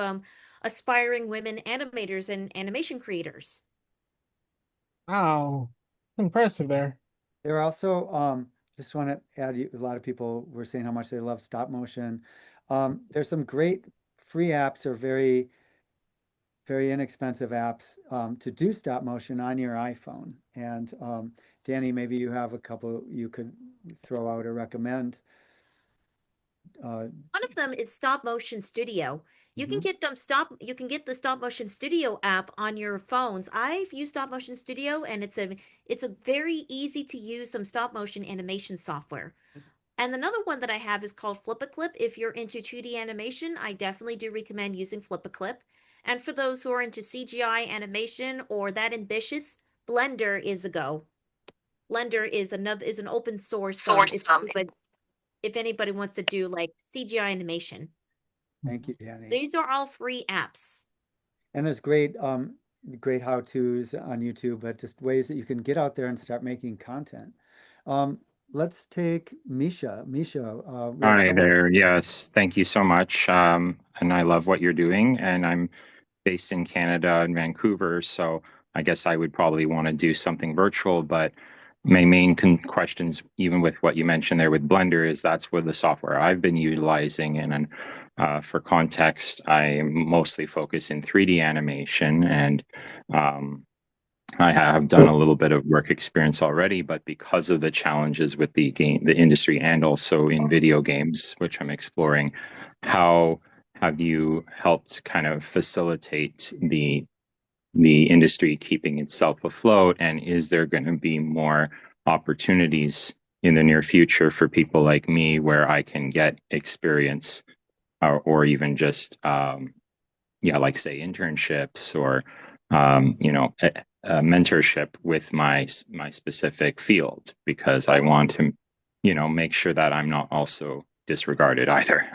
aspiring women animators and animation creators. Wow, impressive there. There are also just want to add, a lot of people were saying how much they love stop motion. There's some great free apps or very, very inexpensive apps to do stop motion on your iPhone. And Dani, maybe you have a couple you could throw out or recommend. One of them is Stop Motion Studio. You can get you can get the Stop Motion Studio app on your phones. I've used Stop Motion Studio, and it's a very easy to use some stop motion animation software. And another one that I have is called Flip-a-Clip. If you're into 2D animation, I definitely do recommend using Flip-a-Clip. And for those who are into CGI animation or that ambitious, Blender is a go. Blender is an open source if anybody wants to do like CGI animation. Thank you, Dani. These are all free apps. And there's great great how-tos on YouTube, but just ways that you can get out there and start making content. Let's take Misha. Misha, Hi there. Yes, thank you so much. And I love what you're doing. And I'm based in Canada in Vancouver, so I guess I would probably want to do something virtual. But my main questions, even with what you mentioned there with Blender, is that's where the software I've been utilizing. And for context, I mostly focus in 3D animation, and I have done a little bit of work experience already, but because of the challenges with the industry, and also in video games, which I'm exploring, how have you helped kind of facilitate the industry keeping itself afloat? And is there going to be more opportunities in the near future for people like me where I can get experience, or even just like say internships or mentorship with my specific field, because I want to make sure that I'm not also disregarded either.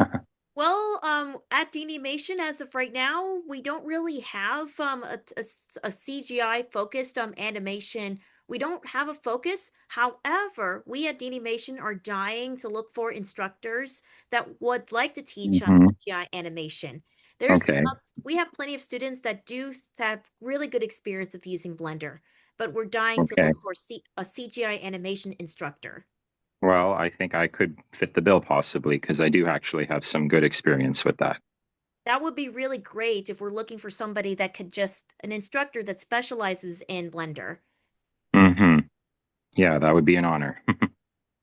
Well, at DaniMation, as of right now, we don't really have a CGI focused animation. We don't have a focus. However, we at DaniMation are dying to look for instructors that would like to teach CGI animation. We have plenty of students that do have really good experience of using Blender, but we're dying to look for a CGI animation instructor. Well, I think I could fit the bill possibly, because I do actually have some good experience with that. That would be really great if we're looking for somebody that could an instructor that specializes in Blender. Yeah, that would be an honor.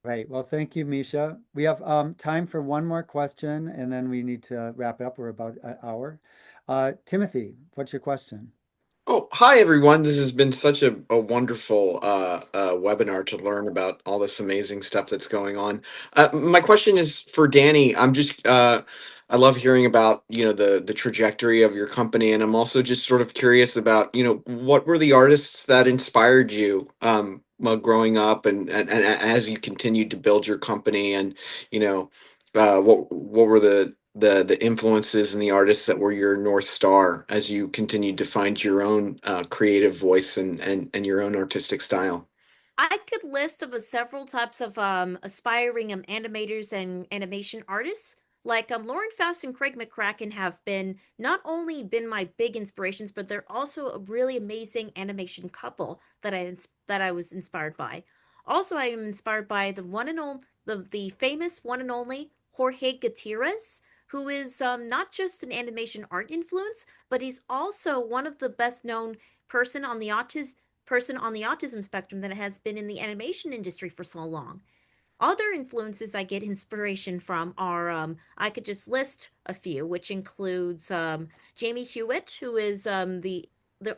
Right. Well, thank you, Misha. We have time for one more question, and then we need to wrap it up. We're about an hour. Timothy, what's your question? Oh, hi everyone. This has been such a wonderful webinar to learn about all this amazing stuff that's going on. My question is for Dani. I love hearing about, the trajectory of your company, and I'm also just sort of curious about, what were the artists that inspired you while growing up, and as you continued to build your company, and what were the influences and the artists that were your North Star as you continued to find your own creative voice and your own artistic style? I could list of several types of aspiring animators and animation artists. Like Lauren Faust and Craig McCracken have not only been my big inspirations, but they're also a really amazing animation couple that I was inspired by. Also, I am inspired by the famous one and only Jorge Gutierrez, who is not just an animation art influence, but he's also one of the best known person on the autism spectrum that has been in the animation industry for so long. Other influences I get inspiration from are I could just list a few, which includes Jamie Hewitt, who is the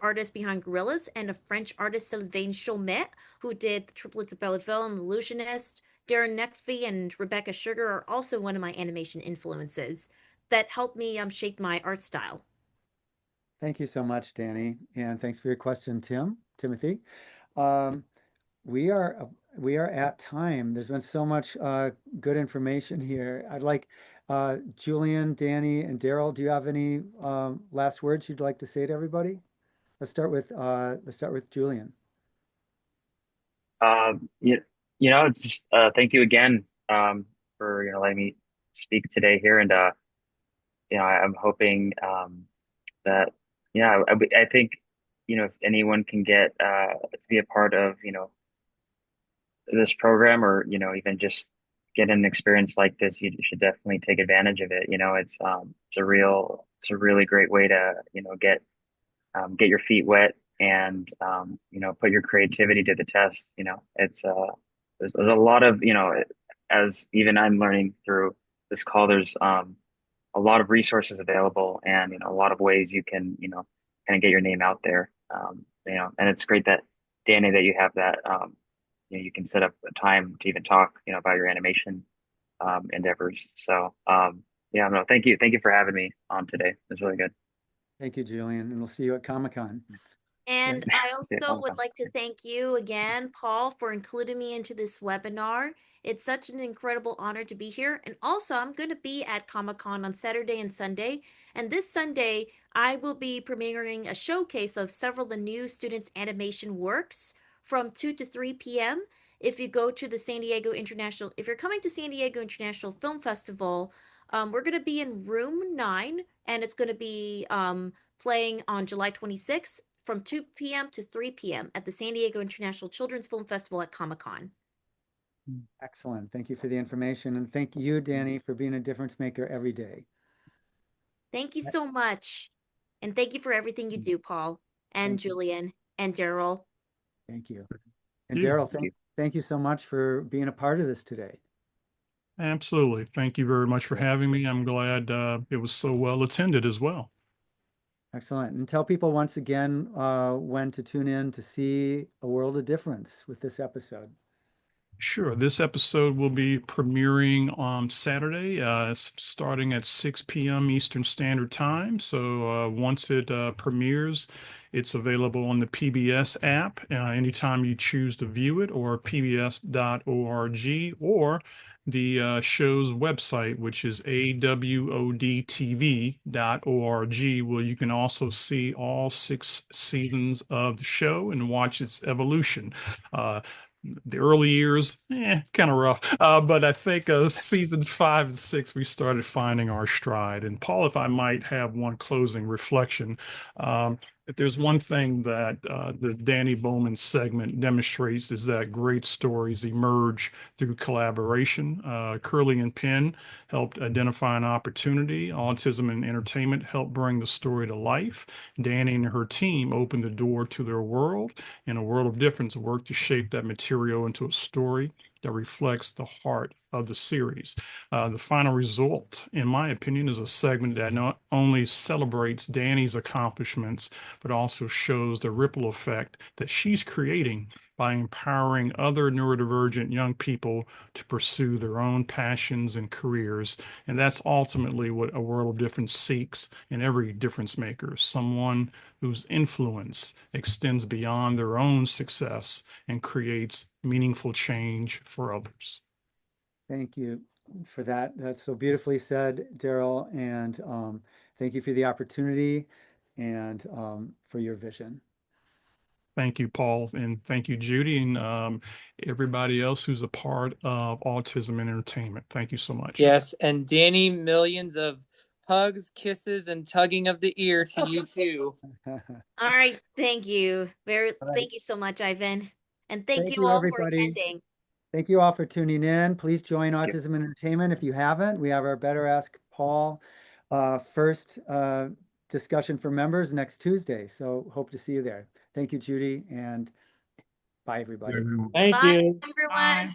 artist behind Gorillaz, and a French artist, Sylvain Chomet, who did the Triplets of Belleville and The Illusionist. Darren Neckfee and Rebecca Sugar are also one of my animation influences that helped me shape my art style. Thank you so much, Dani, and thanks for your question, Timothy. We are at time. There's been so much good information here. I'd like Julian, Dani, and Darryl. Do you have any last words you'd like to say to everybody? Let's start with Julian. Just thank you again for letting me speak today here, and I'm hoping that I think if anyone can get to be a part of this program, or even just get an experience like this, you should definitely take advantage of it. It's a really great way to get your feet wet and put your creativity to the test. There's a lot of as even I'm learning through this call, there's a lot of resources available, and a lot of ways you can kind of get your name out there. And it's great that Dani, that you have that. You can set up a time to even talk about your animation endeavors. So yeah, no, thank you for having me on today. It's really good. Thank you, Julian, and we'll see you at Comic-Con. And I Yeah, also would like to thank you again, Paul, for including me into this webinar. It's such an incredible honor to be here. And also, I'm going to be at Comic-Con on Saturday and Sunday. And this Sunday, I will be premiering a showcase of several of the new students' animation works from 2 to 3 p.m. If you go to the if you're coming to San Diego International Film Festival, we're going to be in room 9, and it's going to be playing on July 26th from 2 p.m. to 3 p.m. at the San Diego International Children's Film Festival at Comic-Con. Excellent. Thank you for the information. And thank you, Dani, for being a difference maker every day. Thank you so much. And thank you for everything you do, Paul, and Julian, and Darryl. Thank you. And Darryl, thank you so much for being a part of this today. Absolutely. Thank you very much for having me. I'm glad it was so well attended as well. Excellent. And tell people once again when to tune in to see A World of Difference with this episode. Sure. This episode will be premiering on Saturday, starting at 6 p.m. Eastern Standard Time. So once it premieres, it's available on the PBS app anytime you choose to view it, or pbs.org, or the show's website, which is awodtv.org, where you can also see all 6 seasons of the show and watch its evolution. The early years, kind of rough. But I think season 5 and 6, we started finding our stride. And Paul, if I might have one closing reflection, if there's one thing that the Dani Bowman segment demonstrates, is that great stories emerge through collaboration. Curly and Penn helped identify an opportunity. Autism in Entertainment helped bring the story to life. Dani and her team opened the door to their world, and A World of Difference worked to shape that material into a story that reflects the heart of the series. The final result, in my opinion, is a segment that not only celebrates Dani's accomplishments, but also shows the ripple effect that she's creating by empowering other neurodivergent young people to pursue their own passions and careers. And that's ultimately what A World of Difference seeks in every difference maker: someone whose influence extends beyond their own success and creates meaningful change for others. Thank you for that. That's so beautifully said, Darryl. And thank you for the opportunity and for your vision. Thank you, Paul, and thank you, Judy, and everybody else who's a part of Autism in Entertainment. Thank you so much. Yes, and Dani, millions of hugs, kisses, and tugging of the ear to you too. All right, thank you. Thank you so much, Ivan. And thank you all everybody. for attending. Thank you all for tuning in. Please join Autism in Entertainment if you haven't. We have our Better Ask Paul first discussion for members next Tuesday. So hope to see you there. Thank you, Judy, and bye, everybody. Thank you. Bye, everyone. Bye.